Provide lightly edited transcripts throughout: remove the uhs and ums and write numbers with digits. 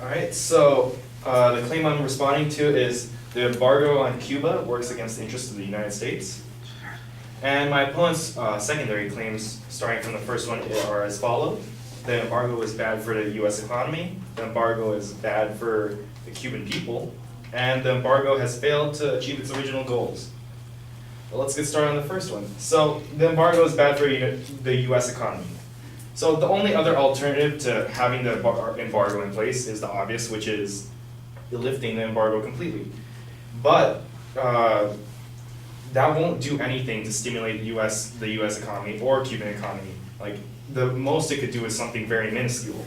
All right, so the claim I'm responding to is the embargo on Cuba works against the interests of the United States. And my opponent's secondary claims, starting from the first one, are as follows. The embargo is bad for the US economy, the embargo is bad for the Cuban people, and the embargo has failed to achieve its original goals. Well, let's get started on the first one. So the embargo is bad for the US economy. So the only other alternative to having the embargo in place is the obvious, which is lifting the embargo completely. But that won't do anything to stimulate the US economy or Cuban economy. Like, the most it could do is something very minuscule.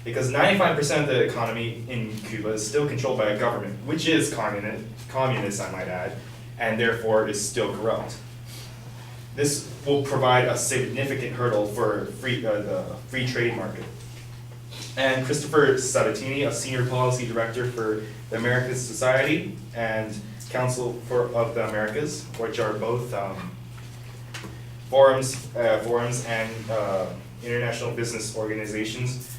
Because 95% of the economy in Cuba is still controlled by a government, which is communist, I might add, and therefore is still corrupt. This will provide a significant hurdle for the free trade market. And Christopher Sabatini, a senior policy director for the Americas Society and Council of the Americas, which are both forums and international business organizations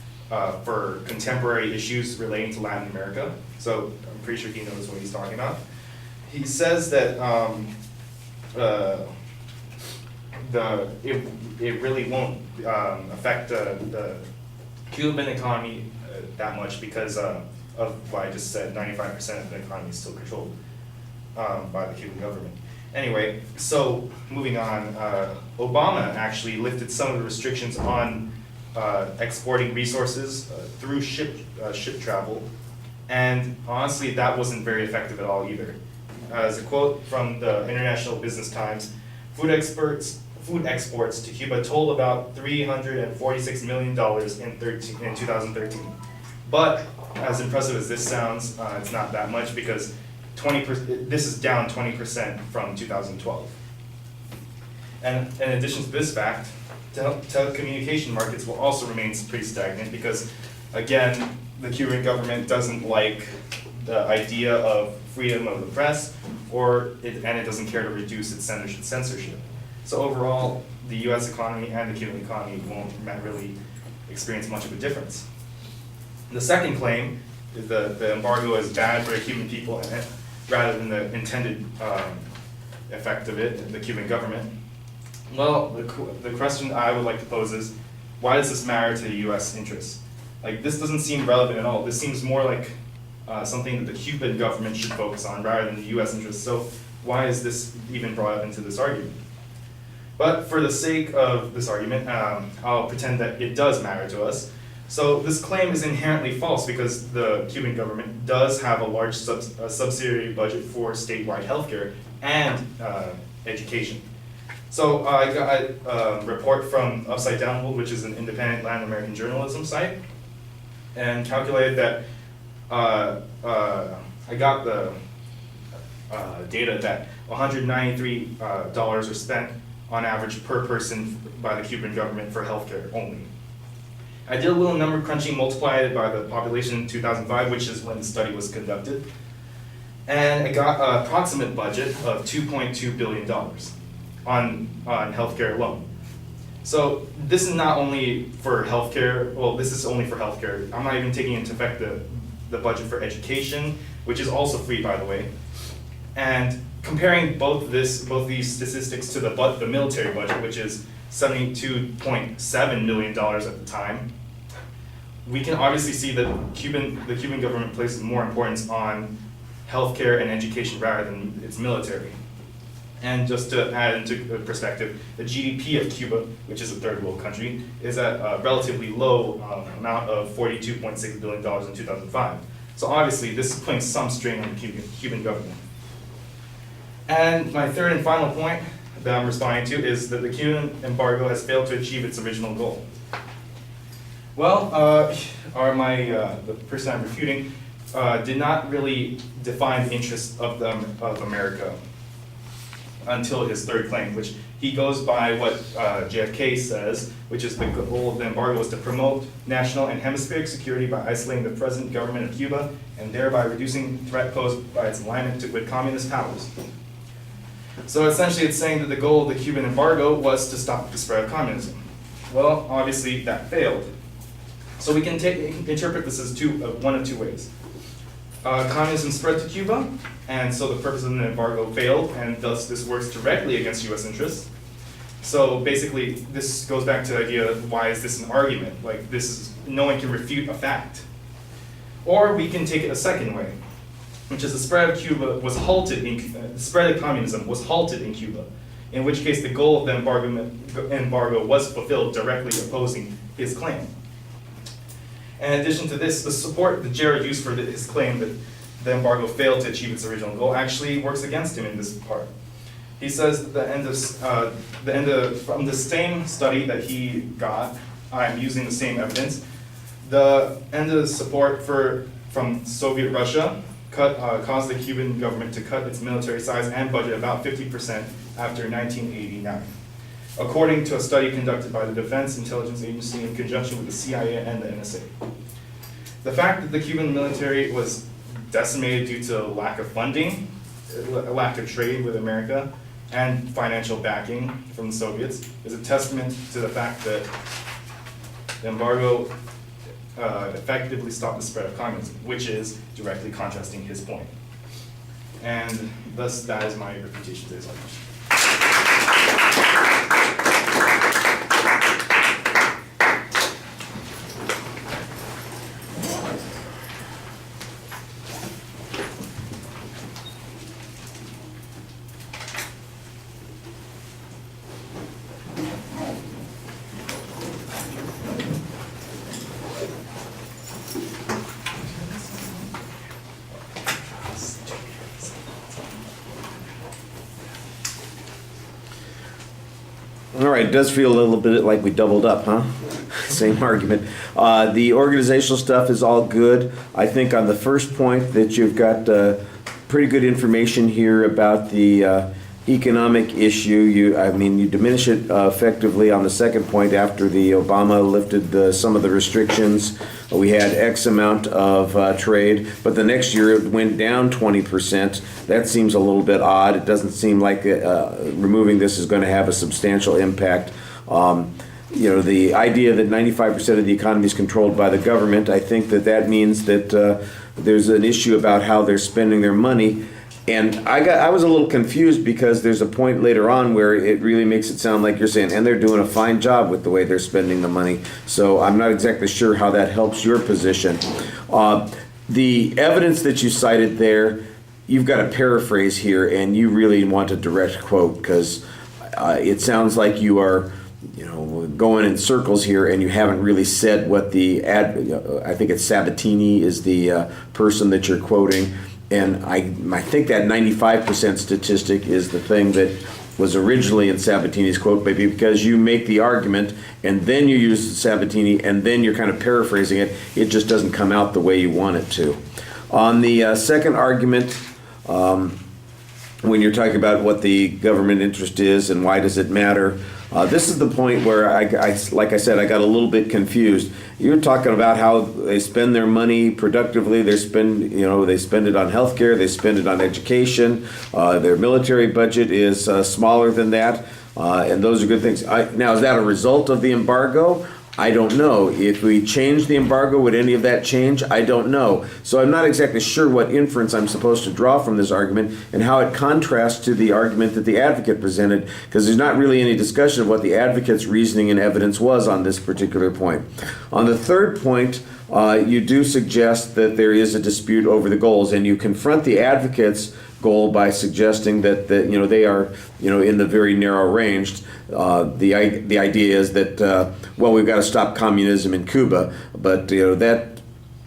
for contemporary issues relating to Latin America. So I'm pretty sure he knows what he's talking about. He says that it really won't affect the Cuban economy that much because of what I just said. 95% of the economy is still controlled by the Cuban government. Anyway, so moving on, Obama actually lifted some of the restrictions on exporting resources through ship travel, and honestly, that wasn't very effective at all either. As a quote from the International Business Times, food exports to Cuba totaled about $346 million in 2013. But as impressive as this sounds, it's not that much because this is down 20% from 2012. And in addition to this fact, telecommunication markets will also remain pretty stagnant because, again, the Cuban government doesn't like the idea of freedom of the press, and it doesn't care to reduce its censorship. So overall, the US economy and the Cuban economy won't really experience much of a difference. The second claim is the embargo is bad for the Cuban people rather than the intended effect of it, the Cuban government. Well, the question I would like to pose is, why does this matter to the US interests? Like, this doesn't seem relevant at all. This seems more like something that the Cuban government should focus on rather than the US interests. So why is this even brought up into this argument? But for the sake of this argument, I'll pretend that it does matter to us. So this claim is inherently false because the Cuban government does have a large subsidiary budget for statewide healthcare and education. So I got a report from Upside Down World, which is an independent Latin American journalism site, and calculated that I got the data that $193 are spent on average per person by the Cuban government for healthcare only. I did a little number crunching, multiplied it by the population in 2005, which is when the study was conducted, and I got an approximate budget of $2.2 billion on healthcare alone. So this is not only for healthcare, well, this is only for healthcare. I'm not even taking into effect the budget for education, which is also free, by the way. And comparing both these statistics to the military budget, which is $72.7 million at the time, we can obviously see that the Cuban government places more importance on healthcare and education rather than its military. And just to add into perspective, the GDP of Cuba, which is a third world country, is at a relatively low amount of $42.6 billion in 2005. So obviously, this is putting some strain on the Cuban government. And my third and final point that I'm responding to is that the Cuban embargo has failed to achieve its original goal. Well, the person I'm refuting did not really define the interests of America until his third claim, which he goes by what JFK says, which is the goal of the embargo was to promote national and hemispheric security by isolating the present government of Cuba and thereby reducing the threat posed by its alignment with communist powers. So essentially it's saying that the goal of the Cuban embargo was to stop the spread of communism. Well, obviously that failed. So we can interpret this as one of two ways. Communism spread to Cuba, and so the purpose of an embargo failed, and thus this works directly against US interests. So basically, this goes back to the idea of why is this an argument? Like, no one can refute a fact. Or we can take it a second way, which is the spread of Cuba was halted the spread of communism was halted in Cuba, in which case the goal of the embargo was fulfilled, directly opposing his claim. In addition to this, the support that Jared used for his claim that the embargo failed to achieve its original goal actually works against him in this part. He says that from the same study that he got, I'm using the same evidence, the end of support from Soviet Russia caused the Cuban government to cut its military size and budget about 50% after 1989, according to a study conducted by the Defense Intelligence Agency in conjunction with the CIA and the NSA. The fact that the Cuban military was decimated due to lack of funding, a lack of trade with America, and financial backing from the Soviets is a testament to the fact that the embargo effectively stopped the spread of communism, which is directly contrasting his point. And thus, that is my refutation to his argument. All right, it does feel a little bit like we doubled up, huh? Same argument. The organizational stuff is all good. I think on the first point that you've got pretty good information here about the economic issue. You diminish it effectively on the second point after the Obama lifted some of the restrictions. We had X amount of trade, but the next year it went down 20%. That seems a little bit odd. It doesn't seem like removing this is going to have a substantial impact. The idea that 95% of the economy is controlled by the government, I think that means that there's an issue about how they're spending their money. And I was a little confused because there's a point later on where it really makes it sound like you're saying, and they're doing a fine job with the way they're spending the money. So I'm not exactly sure how that helps your position. The evidence that you cited there, you've got a paraphrase here, and you really want a direct quote because it sounds like you are going in circles here, and you haven't really said what I think it's Sabatini is the person that you're quoting. And I think that 95% statistic is the thing that was originally in Sabatini's quote, maybe because you make the argument and then you use Sabatini and then you're kind of paraphrasing it, it just doesn't come out the way you want it to. On the second argument, when you're talking about what the government interest is and why does it matter, this is the point where like I said, I got a little bit confused. You're talking about how they spend their money productively. They spend it on healthcare. They spend it on education. Their military budget is smaller than that, and those are good things. Now, is that a result of the embargo? I don't know. If we change the embargo, would any of that change? I don't know. So I'm not exactly sure what inference I'm supposed to draw from this argument and how it contrasts to the argument that the advocate presented, because there's not really any discussion of what the advocate's reasoning and evidence was on this particular point. On the third point, you do suggest that there is a dispute over the goals, and you confront the advocate's goal by suggesting that they are in the very narrow range. The idea is that we've got to stop communism in Cuba, but that,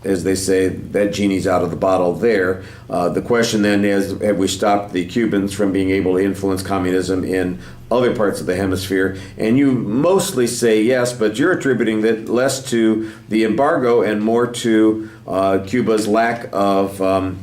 as they say, that genie's out of the bottle there. The question then is, have we stopped the Cubans from being able to influence communism in other parts of the hemisphere? And you mostly say yes, but you're attributing that less to the embargo and more to Cuba's lack of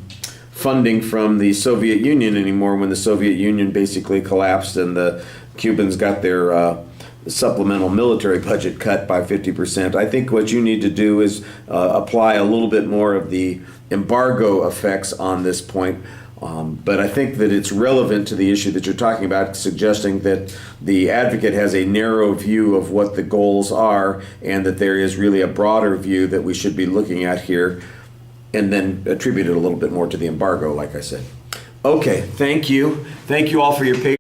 funding from the Soviet Union anymore, when the Soviet Union basically collapsed and the Cubans got their supplemental military budget cut by 50%. I think what you need to do is apply a little bit more of the embargo effects on this point. But I think that it's relevant to the issue that you're talking about, suggesting that the advocate has a narrow view of what the goals are and that there is really a broader view that we should be looking at here, and then attribute it a little bit more to the embargo, like I said. Okay, thank you. Thank you all for your patience.